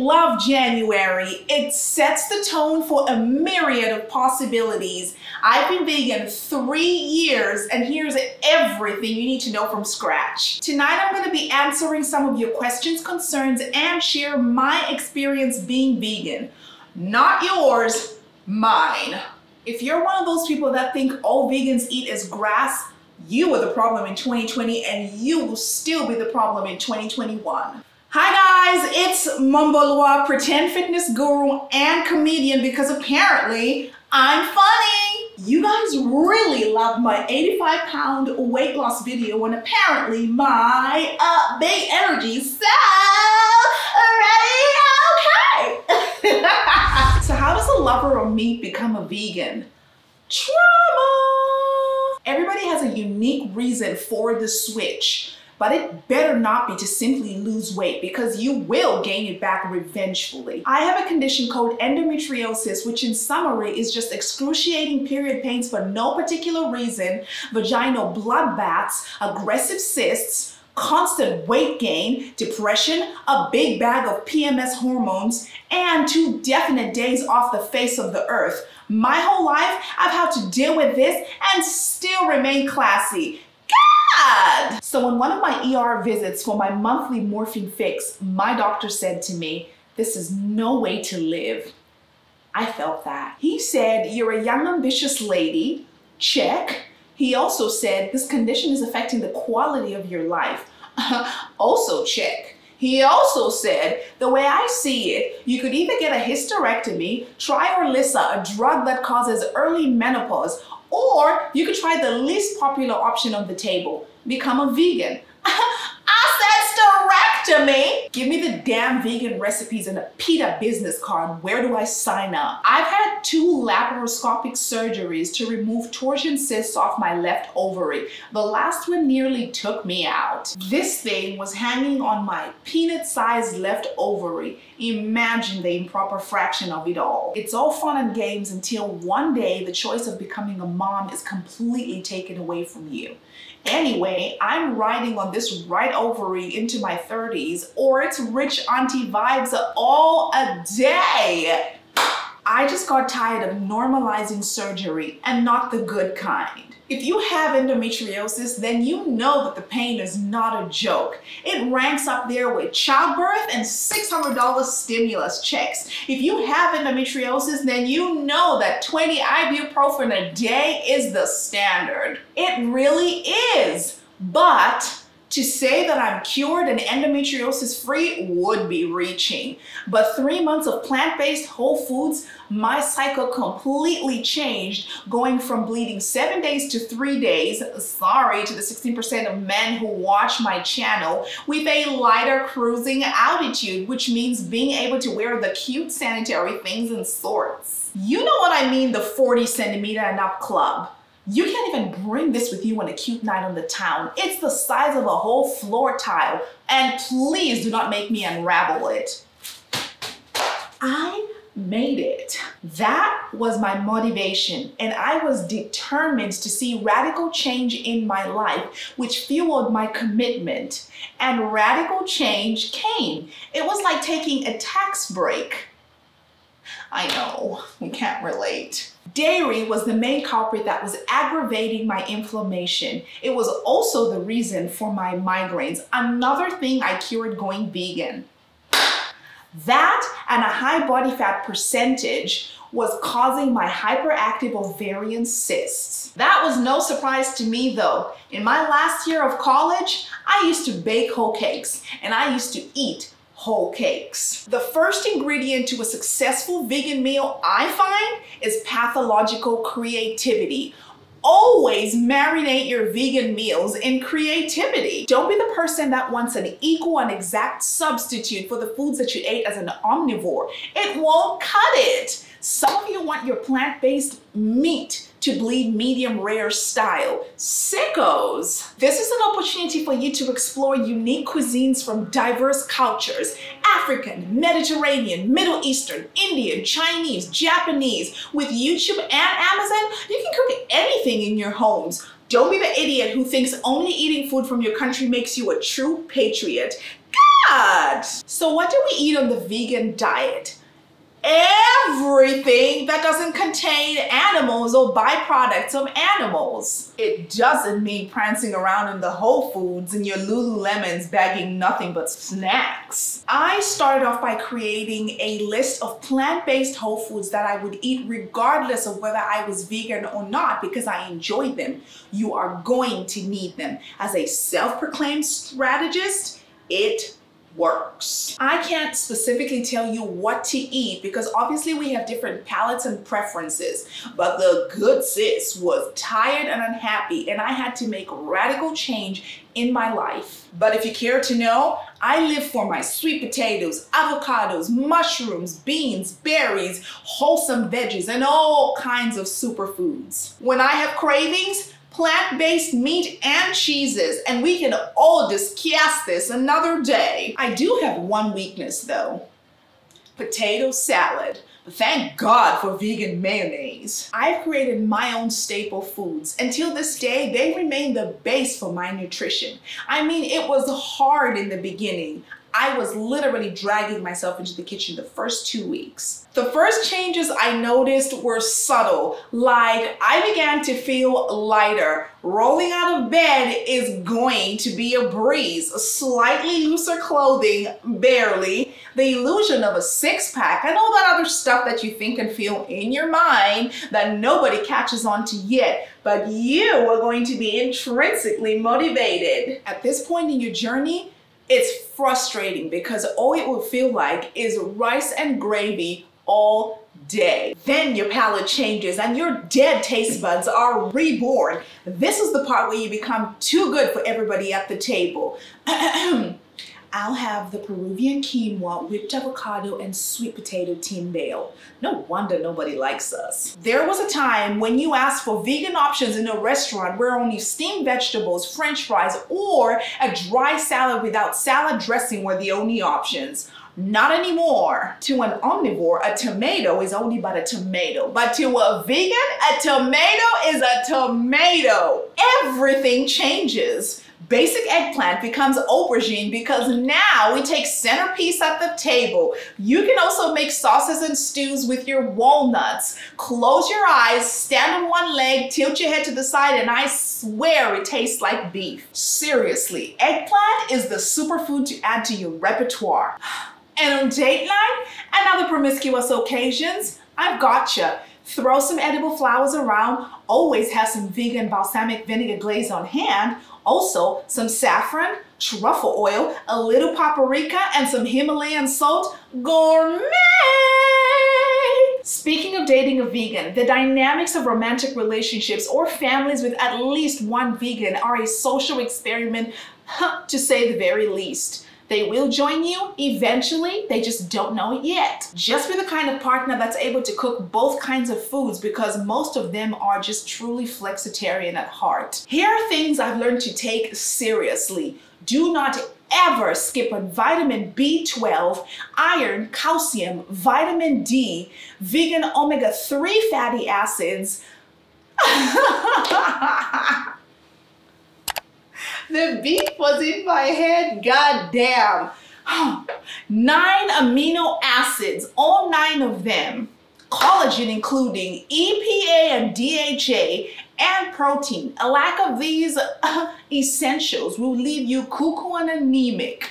love January. It sets the tone for a myriad of possibilities. I've been vegan 3 years, and here's everything you need to know from scratch. Tonight I'm going to be answering some of your questions, concerns, and share my experience being vegan. Not yours, mine. If you're one of those people that think all vegans eat is grass, you were the problem in 2020 and you will still be the problem in 2021. Hi guys, it's Mombolwa, pretend fitness guru and comedian, because apparently I'm funny. You guys really loved my 85-pound weight loss video, and apparently my big energy is so okay. So how does a lover of meat become a vegan? Trauma! Everybody has a unique reason for the switch, but it better not be to simply lose weight, because you will gain it back revengefully. I have a condition called endometriosis, which in summary is just excruciating period pains for no particular reason, vaginal bloodbaths, aggressive cysts, constant weight gain, depression, a big bag of PMS hormones, and 2 definite days off the face of the earth. My whole life, I've had to deal with this and still remain classy. God! So on one of my ER visits for my monthly morphine fix, my doctor said to me, "This is no way to live." I felt that. He said, "You're a young, ambitious lady." Check. He also said, "This condition is affecting the quality of your life." Also check. He also said, "The way I see it, you could either get a hysterectomy, try Orlissa, a drug that causes early menopause, or you could try the least popular option on the table, become a vegan." I said, hysterectomy? Give me the damn vegan recipes and a PETA business card. Where do I sign up? I've had 2 laparoscopic surgeries to remove torsion cysts off my left ovary. The last one nearly took me out. This thing was hanging on my peanut-sized left ovary. Imagine the improper fraction of it all. It's all fun and games until one day the choice of becoming a mom is completely taken away from you. Anyway, I'm riding on this right ovary into my 30s, or it's rich auntie vibes all a day. I just got tired of normalizing surgery, and not the good kind. If you have endometriosis, then you know that the pain is not a joke. It ranks up there with childbirth and $600 stimulus checks. If you have endometriosis, then you know that 20 ibuprofen a day is the standard. It really is. But to say that I'm cured and endometriosis free would be reaching. But 3 months of plant-based whole foods, my cycle completely changed, going from bleeding 7 days to 3 days, sorry to the 16% of men who watch my channel, with a lighter cruising altitude, which means being able to wear the cute sanitary things and sorts. You know what I mean, the 40 centimeter and up club. You can't even bring this with you on a cute night on the town. It's the size of a whole floor tile, and please do not make me unravel it. I made it. That was my motivation, and I was determined to see radical change in my life, which fueled my commitment. And radical change came. It was like taking a tax break. I know, we can't relate. Dairy was the main culprit that was aggravating my inflammation. It was also the reason for my migraines. Another thing I cured going vegan. That and a high body fat percentage was causing my hyperactive ovarian cysts. That was no surprise to me though. In my last year of college, I used to bake whole cakes, and I used to eat whole cakes. The first ingredient to a successful vegan meal, I find, is pathological creativity. Always marinate your vegan meals in creativity. Don't be the person that wants an equal and exact substitute for the foods that you ate as an omnivore. It won't cut it. Some of you want your plant-based meat to bleed medium rare style. Sickos! This is an opportunity for you to explore unique cuisines from diverse cultures: African, Mediterranean, Middle Eastern, Indian, Chinese, Japanese. With YouTube and Amazon, you can cook anything in your homes. Don't be the idiot who thinks only eating food from your country makes you a true patriot. God! So what do we eat on the vegan diet? Everything that doesn't contain animals or byproducts of animals. It doesn't mean prancing around in the Whole Foods in your Lululemons bagging nothing but snacks. I started off by creating a list of plant-based whole foods that I would eat regardless of whether I was vegan or not, because I enjoyed them. You are going to need them. As a self-proclaimed strategist, it works. I can't specifically tell you what to eat because obviously we have different palates and preferences, but the good sis was tired and unhappy and I had to make radical change in my life. But if you care to know, I live for my sweet potatoes, avocados, mushrooms, beans, berries, wholesome veggies, and all kinds of superfoods. When I have cravings, plant-based meat and cheeses, and we can all discuss this another day. I do have one weakness though: potato salad. But thank God for vegan mayonnaise. I've created my own staple foods. Until this day, they remain the base for my nutrition. I mean, it was hard in the beginning. I was literally dragging myself into the kitchen the first 2 weeks. The first changes I noticed were subtle, like I began to feel lighter. Rolling out of bed is going to be a breeze. Slightly looser clothing, barely. The illusion of a six-pack and all that other stuff that you think and feel in your mind that nobody catches on to yet, but you are going to be intrinsically motivated. At this point in your journey, it's frustrating because all it will feel like is rice and gravy all day. Then your palate changes and your dead taste buds are reborn. This is the part where you become too good for everybody at the table. I'll have the Peruvian quinoa, whipped avocado, and sweet potato timbale. No wonder nobody likes us. There was a time when you asked for vegan options in a restaurant where only steamed vegetables, french fries, or a dry salad without salad dressing were the only options. Not anymore. To an omnivore, a tomato is only but a tomato. But to a vegan, a tomato is a tomato. Everything changes. Basic eggplant becomes aubergine because now it takes centerpiece at the table. You can also make sauces and stews with your walnuts. Close your eyes, stand on one leg, tilt your head to the side, and I swear it tastes like beef. Seriously, eggplant is the superfood to add to your repertoire. And on date night and other promiscuous occasions, I've gotcha. Throw some edible flowers around, always have some vegan balsamic vinegar glaze on hand, also some saffron, truffle oil, a little paprika, and some Himalayan salt. Gourmet! Speaking of dating a vegan, the dynamics of romantic relationships or families with at least one vegan are a social experiment, to say the very least. They will join you eventually, they just don't know it yet. Just be the kind of partner that's able to cook both kinds of foods because most of them are just truly flexitarian at heart. Here are things I've learned to take seriously. Do not ever skip on vitamin B12, iron, calcium, vitamin D, vegan omega-3 fatty acids. The beef was in my head, goddamn. 9 amino acids, all 9 of them. Collagen including EPA and DHA, and protein. A lack of these essentials will leave you cuckoo and anemic.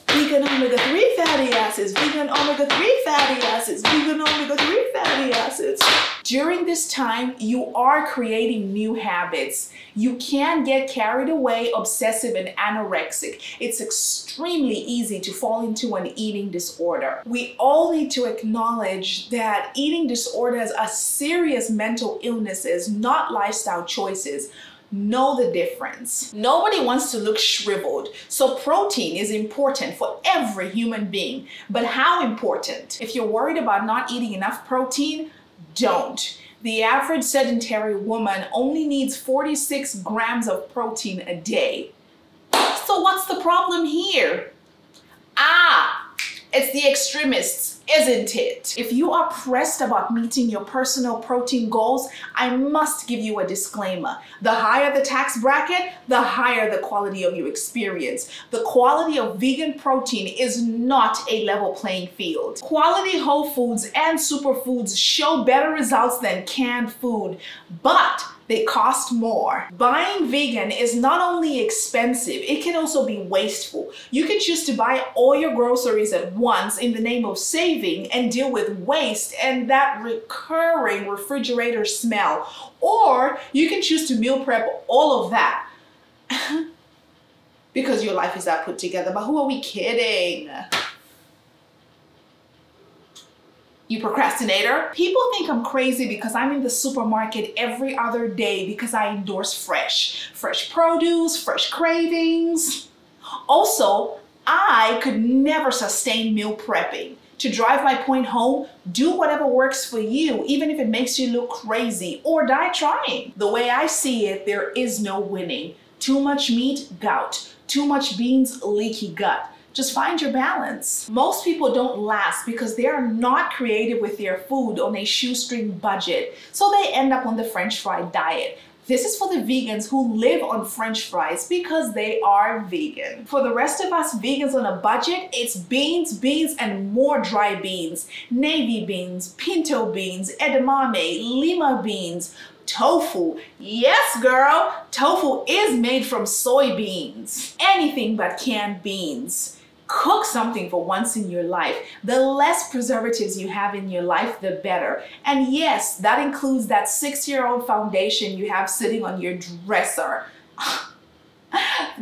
Vegan omega-3 fatty acids, vegan omega-3 fatty acids, vegan omega-3 fatty acids. During this time, you are creating new habits. You can get carried away, obsessive, and anorexic. It's extremely easy to fall into an eating disorder. We all need to acknowledge that eating disorders are serious mental illnesses, not lifestyle choices. Know the difference. Nobody wants to look shriveled, so protein is important for every human being. But how important? If you're worried about not eating enough protein, don't. The average sedentary woman only needs 46 grams of protein a day. So what's the problem here? It's the extremists isn't it? If you are pressed about meeting your personal protein goals, I must give you a disclaimer. The higher the tax bracket, the higher the quality of your experience. The quality of vegan protein is not a level playing field. Quality whole foods and superfoods show better results than canned food, but they cost more. Buying vegan is not only expensive, it can also be wasteful. You can choose to buy all your groceries at once in the name of saving and deal with waste and that recurring refrigerator smell. Or you can choose to meal prep all of that because your life is that put together. But who are we kidding? You procrastinator. People think I'm crazy because I'm in the supermarket every other day because I endorse fresh produce, fresh cravings. Also, I could never sustain meal prepping. To drive my point home, do whatever works for you, even if it makes you look crazy, or die trying. The way I see it, there is no winning. Too much meat, gout. Too much beans, leaky gut. Just find your balance. Most people don't last because they are not creative with their food on a shoestring budget, so they end up on the French fry diet. This is for the vegans who live on French fries because they are vegan. For the rest of us vegans on a budget, it's beans, and more dry beans. Navy beans, pinto beans, edamame, lima beans, tofu. Yes, girl, tofu is made from soybeans. Anything but canned beans. Cook something for once in your life. The less preservatives you have in your life, the better. And yes, that includes that 6-year-old foundation you have sitting on your dresser.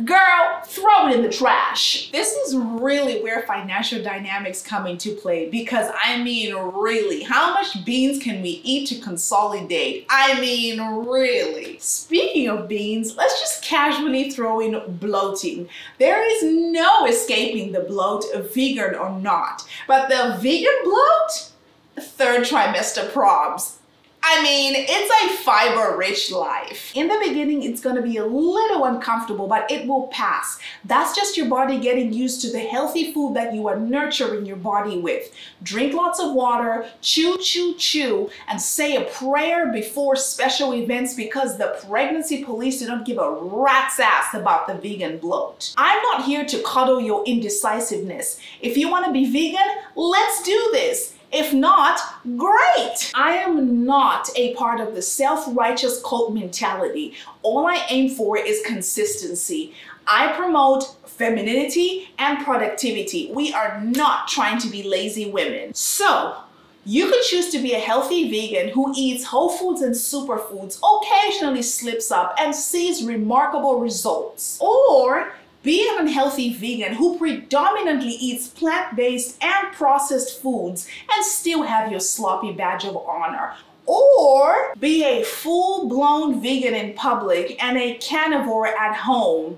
Girl, throw it in the trash. This is really where financial dynamics come into play because I mean really, how much beans can we eat to consolidate? I mean really. Speaking of beans, let's just casually throw in bloating. There is no escaping the bloat, vegan or not. But the vegan bloat? 3rd trimester probs. I mean, it's a fiber-rich life. In the beginning, it's gonna be a little uncomfortable, but it will pass. That's just your body getting used to the healthy food that you are nurturing your body with. Drink lots of water, chew, and say a prayer before special events because the pregnancy police do not give a rat's ass about the vegan bloat. I'm not here to coddle your indecisiveness. If you wanna be vegan, let's do this. If not, great! I am not a part of the self-righteous cult mentality. All I aim for is consistency. I promote femininity and productivity. We are not trying to be lazy women. So, you could choose to be a healthy vegan who eats whole foods and superfoods, occasionally slips up, and sees remarkable results. Or be an unhealthy vegan who predominantly eats plant-based and processed foods and still have your sloppy badge of honor. Or be a full-blown vegan in public and a carnivore at home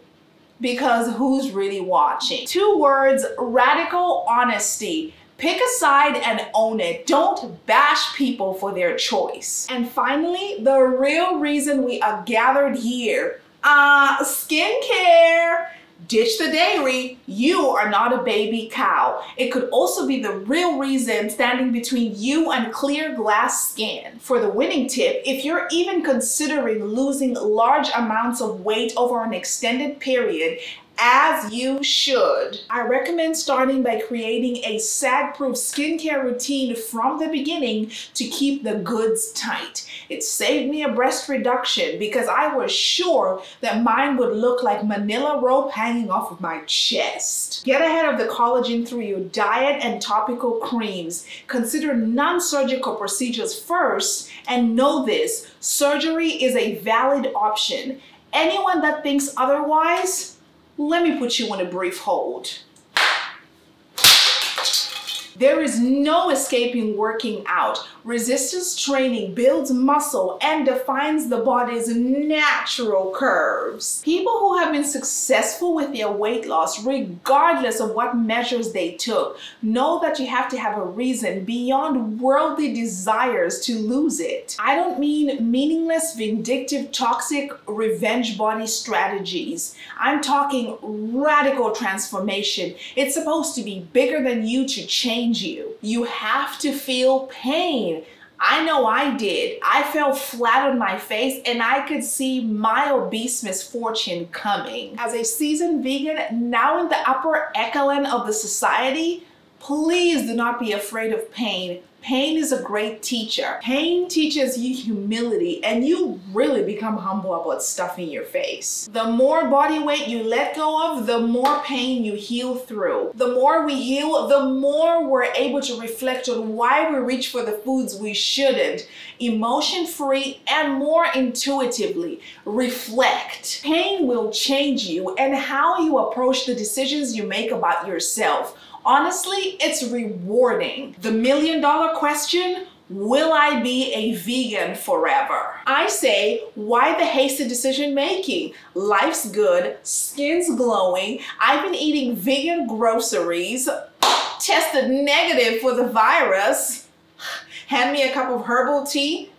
because who's really watching? 2 words, radical honesty. Pick a side and own it. Don't bash people for their choice. And finally, the real reason we are gathered here, skincare. Ditch the dairy. You are not a baby cow. It could also be the real reason standing between you and clear glass skin. For the winning tip, if you're even considering losing large amounts of weight over an extended period, as you should, I recommend starting by creating a sag-proof skincare routine from the beginning to keep the goods tight. It saved me a breast reduction because I was sure that mine would look like manila rope hanging off of my chest. Get ahead of the collagen through your diet and topical creams. Consider non-surgical procedures first, and know this, surgery is a valid option. Anyone that thinks otherwise, let me put you on a brief hold. There is no escaping working out. Resistance training builds muscle and defines the body's natural curves. People who have been successful with their weight loss, regardless of what measures they took, know that you have to have a reason beyond worldly desires to lose it. I don't mean meaningless, vindictive, toxic, revenge body strategies. I'm talking radical transformation. It's supposed to be bigger than you to change change you. You have to feel pain. I know I did. I fell flat on my face and I could see my obese misfortune coming. As a seasoned vegan, now in the upper echelon of the society, please do not be afraid of pain. Pain is a great teacher. Pain teaches you humility and you really become humble about stuffing your face. The more body weight you let go of, the more pain you heal through. The more we heal, the more we're able to reflect on why we reach for the foods we shouldn't, emotion-free and more intuitively. Reflect. Pain will change you and how you approach the decisions you make about yourself. Honestly, it's rewarding. The million-dollar question, will I be a vegan forever? I say, why the hasty decision making? Life's good, skin's glowing, I've been eating vegan groceries, tested negative for the virus, hand me a cup of herbal tea,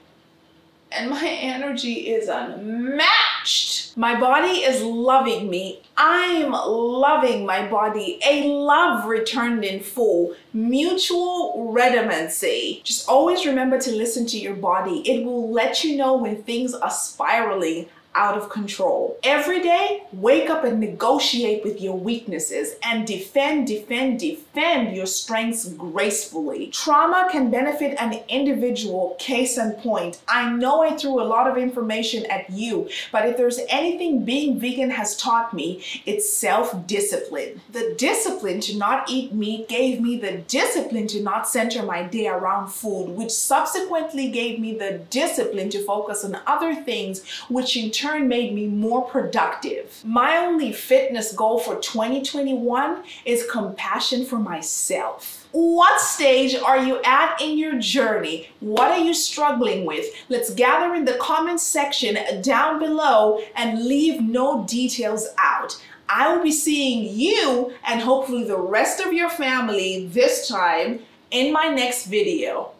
and my energy is unmatched. My body is loving me. I'm loving my body. A love returned in full. Mutual redundancy. Just always remember to listen to your body. It will let you know when things are spiraling out of control. Every day, wake up and negotiate with your weaknesses and defend your strengths gracefully. Trauma can benefit an individual, case in point. I know I threw a lot of information at you, but if there's anything being vegan has taught me, it's self-discipline. The discipline to not eat meat gave me the discipline to not center my day around food, which subsequently gave me the discipline to focus on other things, which in turn made me more productive. My only fitness goal for 2021 is compassion for myself. What stage are you at in your journey? What are you struggling with? Let's gather in the comments section down below and leave no details out. I will be seeing you and hopefully the rest of your family this time in my next video.